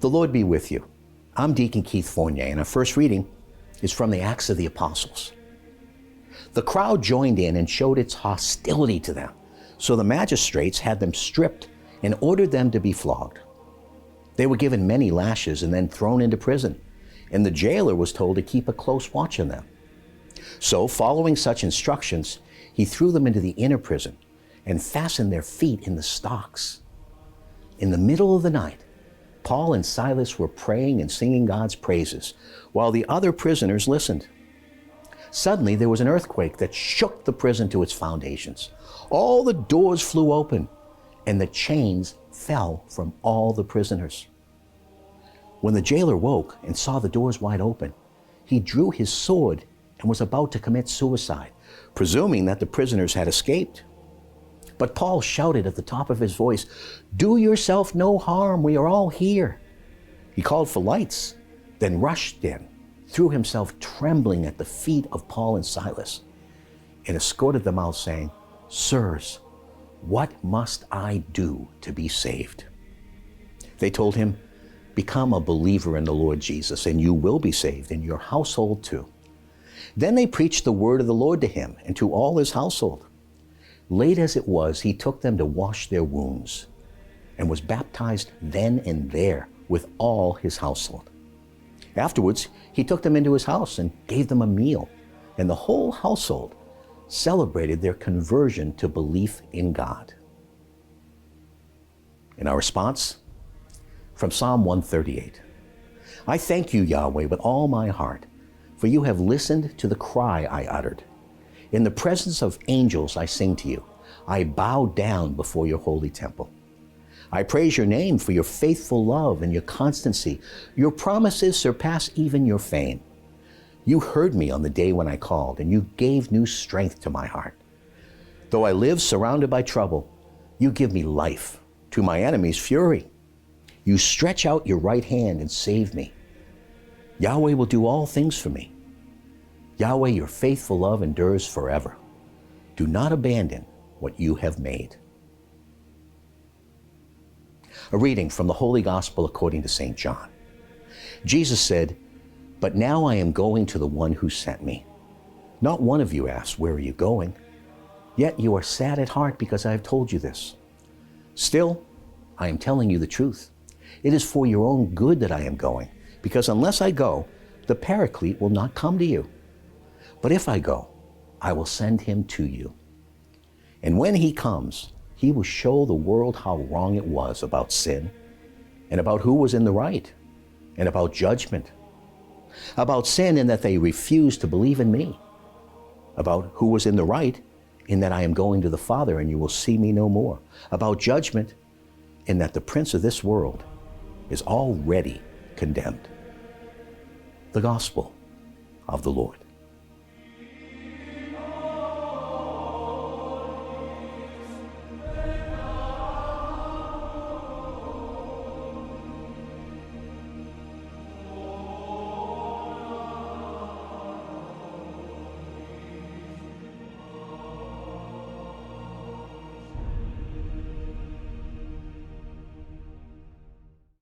The Lord be with you. I'm Deacon Keith Fournier, and our first reading is from the Acts of the Apostles. The crowd joined in and showed its hostility to them, so the magistrates had them stripped and ordered them to be flogged. They were given many lashes and then thrown into prison, and the jailer was told to keep a close watch on them. So, following such instructions, he threw them into the inner prison and fastened their feet in the stocks. In the middle of the night, Paul and Silas were praying and singing God's praises, while the other prisoners listened. Suddenly there was an earthquake that shook the prison to its foundations. All the doors flew open, and the chains fell from all the prisoners. When the jailer woke and saw the doors wide open, he drew his sword and was about to commit suicide, presuming that the prisoners had escaped. But Paul shouted at the top of his voice, "Do yourself no harm, we are all here." He called for lights, then rushed in, threw himself trembling at the feet of Paul and Silas, and escorted them out, saying, "Sirs, what must I do to be saved?" They told him, "Become a believer in the Lord Jesus, and you will be saved, and your household too." Then they preached the word of the Lord to him and to all his household. Late as it was, he took them to wash their wounds and was baptized then and there with all his household. Afterwards, he took them into his house and gave them a meal, and the whole household celebrated their conversion to belief in God. In our response, from Psalm 138, I thank you, Yahweh, with all my heart, for you have listened to the cry I uttered. In the presence of angels I sing to you. I bow down before your holy temple. I praise your name for your faithful love and your constancy. Your promises surpass even your fame. You heard me on the day when I called, and you gave new strength to my heart. Though I live surrounded by trouble, you give me life to my enemies' fury. You stretch out your right hand and save me. Yahweh will do all things for me. Yahweh, your faithful love endures forever. Do not abandon what you have made. A reading from the Holy Gospel according to St. John. Jesus said, "But now I am going to the one who sent me. Not one of you asked, 'Where are you going?' Yet you are sad at heart because I have told you this. Still, I am telling you the truth. It is for your own good that I am going, because unless I go, the Paraclete will not come to you. But if I go, I will send him to you. And when he comes, he will show the world how wrong it was about sin, and about who was in the right, and about judgment. About sin in that they refused to believe in me. About who was in the right, in that I am going to the Father and you will see me no more. About judgment, in that the prince of this world is already condemned." The Gospel of the Lord.